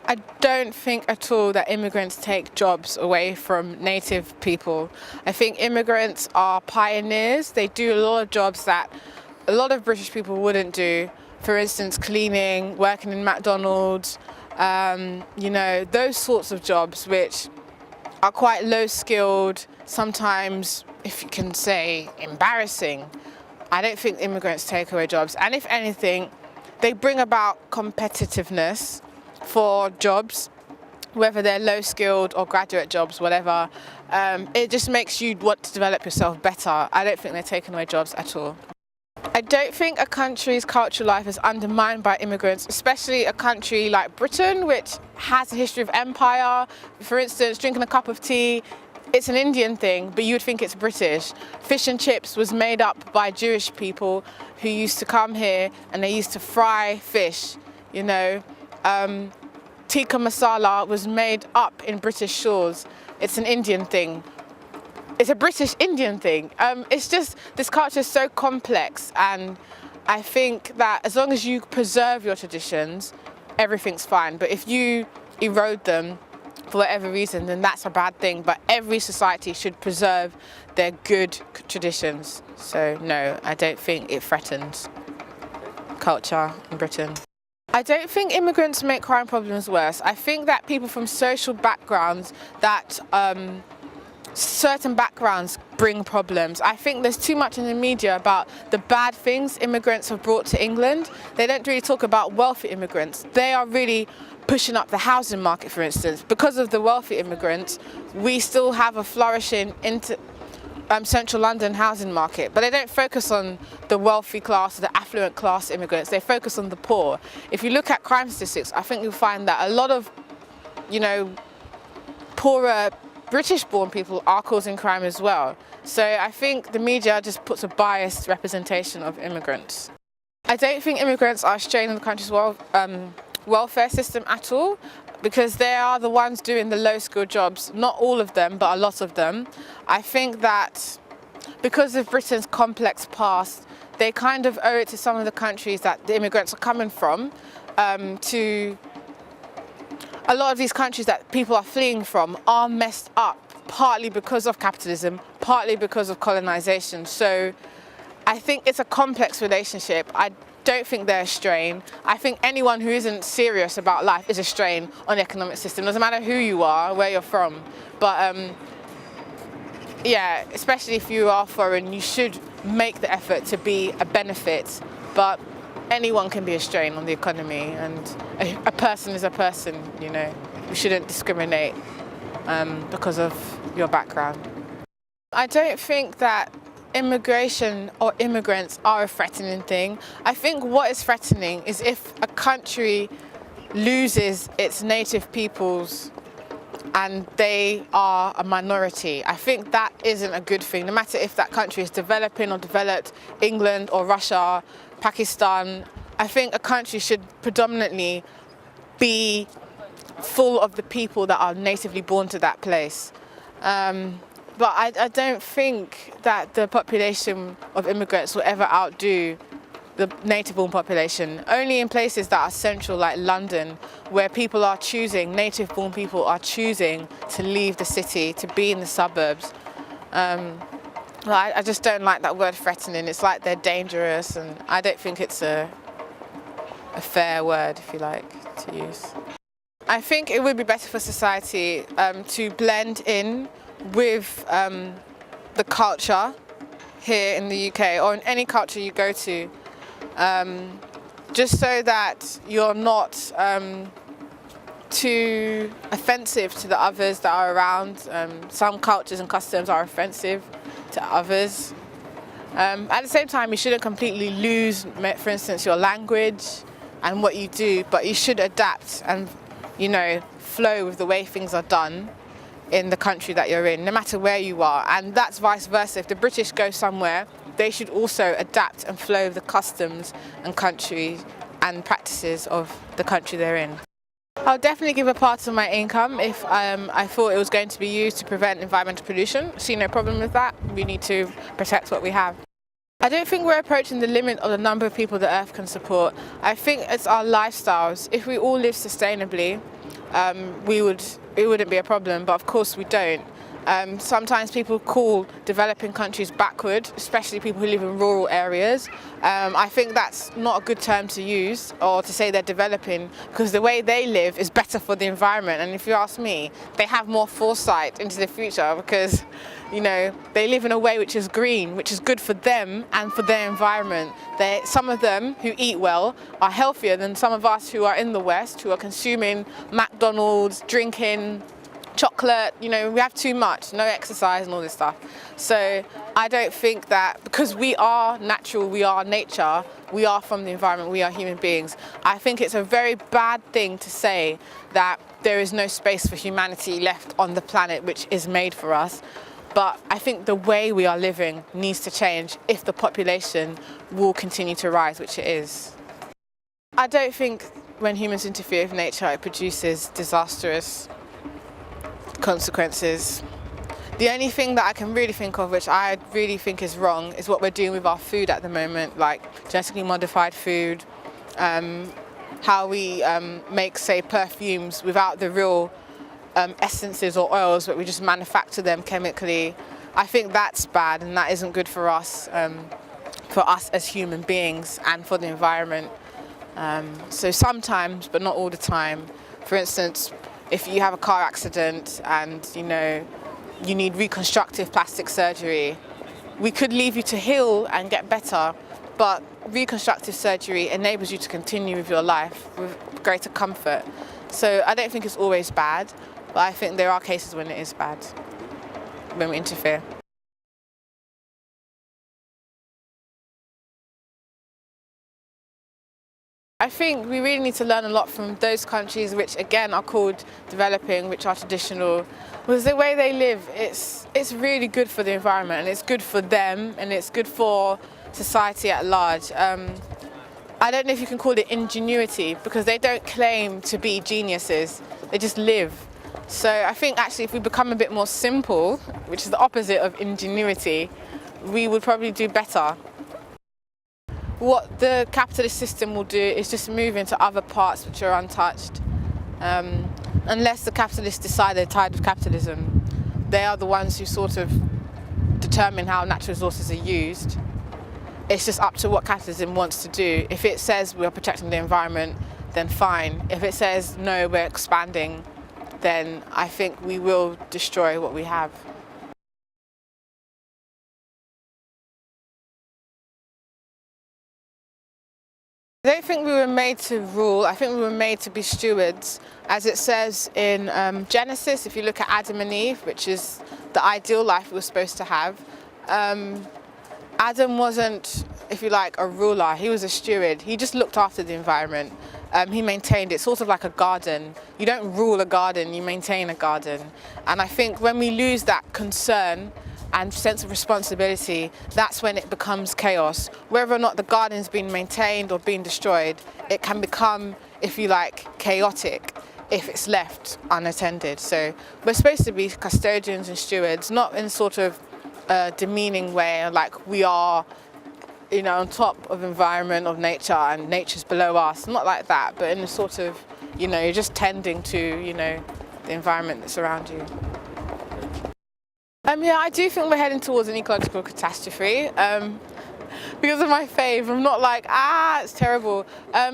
I don't think at all that immigrants take jobs away from native people. I think immigrants are pioneers. They do a lot of jobs that a lot of British people wouldn't do. For instance, cleaning, working in McDonald's, those sorts of jobs which are quite low skilled, sometimes, if you can say, embarrassing. I don't think immigrants take away jobs. And if anything, they bring about competitiveness for jobs, whether they're low skilled or graduate jobs, whatever. It just makes you want to develop yourself better. I don't think they're taking away jobs at all. I don't think a country's cultural life is undermined by immigrants, especially a country like Britain, which has a history of empire. For instance, drinking a cup of tea, it's an Indian thing, but you would think it's British. Fish and chips was made up by Jewish people who used to come here and they used to fry fish, Tikka masala was made up in British shores. It's an Indian thing. It's a British Indian thing. It's just, this culture is so complex, and I think that as long as you preserve your traditions, everything's fine. But if you erode them for whatever reason, then that's a bad thing. But every society should preserve their good traditions. So no, I don't think it threatens culture in Britain. I don't think immigrants make crime problems worse. I think that people from social backgrounds that certain backgrounds bring problems. I think there's too much in the media about the bad things immigrants have brought to England. They don't really talk about wealthy immigrants. They are really pushing up the housing market, for instance. Because of the wealthy immigrants, we still have a flourishing central London housing market, but they don't focus on the wealthy class, the affluent class immigrants. They focus on the poor. If you look at crime statistics, I think you'll find that a lot of, poorer British-born people are causing crime as well. So I think the media just puts a biased representation of immigrants. I don't think immigrants are a strain on the country's welfare system at all, because they are the ones doing the low-skilled jobs. Not all of them, but a lot of them. I think that because of Britain's complex past, they kind of owe it to some of the countries that the immigrants are coming from, to a lot of these countries that people are fleeing from are messed up, partly because of capitalism, partly because of colonization. So I think it's a complex relationship. I don't think they're a strain. I think anyone who isn't serious about life is a strain on the economic system. Doesn't matter who you are, where you're from. But yeah, especially if you are foreign, you should make the effort to be a benefit. But anyone can be a strain on the economy, and a person is a person, We shouldn't discriminate because of your background. I don't think that immigration or immigrants are a threatening thing. I think what is threatening is if a country loses its native peoples and they are a minority. I think that isn't a good thing, no matter if that country is developing or developed, England or Russia, Pakistan. I think a country should predominantly be full of the people that are natively born to that place. But I don't think that the population of immigrants will ever outdo the native-born population. Only in places that are central, like London, where people are choosing, native-born people are choosing to leave the city, to be in the suburbs. I just don't like that word threatening. It's like they're dangerous, and I don't think it's a fair word, if you like, to use. I think it would be better for society to blend in with the culture here in the UK, or in any culture you go to, just so that you're not too offensive to the others that are around. Some cultures and customs are offensive to others. At the same time, you shouldn't completely lose, for instance, your language and what you do, but you should adapt and, flow with the way things are done in the country that you're in, no matter where you are. And that's vice versa. If the British go somewhere, they should also adapt and flow with the customs and country and practices of the country they're in. I'll definitely give a part of my income if I thought it was going to be used to prevent environmental pollution. I see no problem with that. We need to protect what we have. I don't think we're approaching the limit of the number of people the Earth can support. I think it's our lifestyles. If we all live sustainably, it wouldn't be a problem, but of course we don't. Sometimes people call developing countries backward, especially people who live in rural areas. I think that's not a good term to use, or to say they're developing, because the way they live is better for the environment. And if you ask me, they have more foresight into the future because, you know, they live in a way which is green, which is good for them and for their environment. Some of them who eat well are healthier than some of us who are in the West, who are consuming McDonald's, drinking chocolate, you know, we have too much, no exercise and all this stuff. So I don't think that because we are natural, we are nature, we are from the environment, we are human beings, I think it's a very bad thing to say that there is no space for humanity left on the planet which is made for us. But I think the way we are living needs to change if the population will continue to rise, which it is. I don't think when humans interfere with nature, it produces disastrous consequences. The only thing that I can really think of, which I really think is wrong, is what we're doing with our food at the moment, like genetically modified food, how we make, say, perfumes without the real essences or oils, but we just manufacture them chemically. I think that's bad, and that isn't good for us as human beings and for the environment. So sometimes, but not all the time. For instance, if you have a car accident and you need reconstructive plastic surgery, we could leave you to heal and get better, but reconstructive surgery enables you to continue with your life with greater comfort. So I don't think it's always bad, but I think there are cases when it is bad, when we interfere. I think we really need to learn a lot from those countries which, again, are called developing, which are traditional, because the way they live, it's really good for the environment, and it's good for them, and it's good for society at large. I don't know if you can call it ingenuity, because they don't claim to be geniuses, they just live. So I think actually if we become a bit more simple, which is the opposite of ingenuity, we would probably do better. What the capitalist system will do is just move into other parts which are untouched. Unless the capitalists decide they're tired of capitalism, they are the ones who sort of determine how natural resources are used. It's just up to what capitalism wants to do. If it says we're protecting the environment, then fine. If it says no, we're expanding, then I think we will destroy what we have. I don't think we were made to rule, I think we were made to be stewards. As it says in Genesis, if you look at Adam and Eve, which is the ideal life we were supposed to have, Adam wasn't, if you like, a ruler, he was a steward. He just looked after the environment. He maintained it, sort of like a garden. You don't rule a garden, you maintain a garden. And I think when we lose that concern and sense of responsibility, that's when it becomes chaos. Whether or not the garden's been maintained or been destroyed, it can become, if you like, chaotic if it's left unattended. So we're supposed to be custodians and stewards, not in sort of a demeaning way, like we are, on top of environment, of nature, and nature's below us. Not like that, but in a sort of, you're just tending to, the environment that's around you. Yeah, I do think we're heading towards an ecological catastrophe. Because of my fave, I'm not like, it's terrible.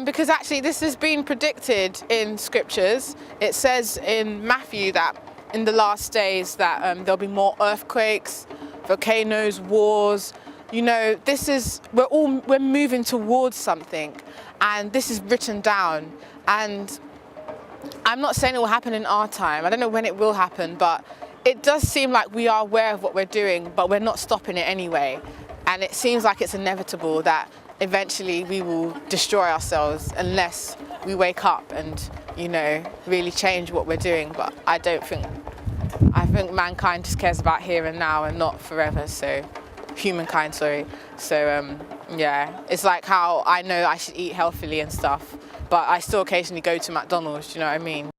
Because actually this has been predicted in scriptures. It says in Matthew that in the last days that there'll be more earthquakes, volcanoes, wars. We're moving towards something, and this is written down. And I'm not saying it will happen in our time. I don't know when it will happen, but it does seem like we are aware of what we're doing, but we're not stopping it anyway. And it seems like it's inevitable that eventually we will destroy ourselves unless we wake up and, really change what we're doing. But I think mankind just cares about here and now and not forever. So, humankind, sorry. So, yeah, it's like how I know I should eat healthily and stuff, but I still occasionally go to McDonald's, do you know what I mean?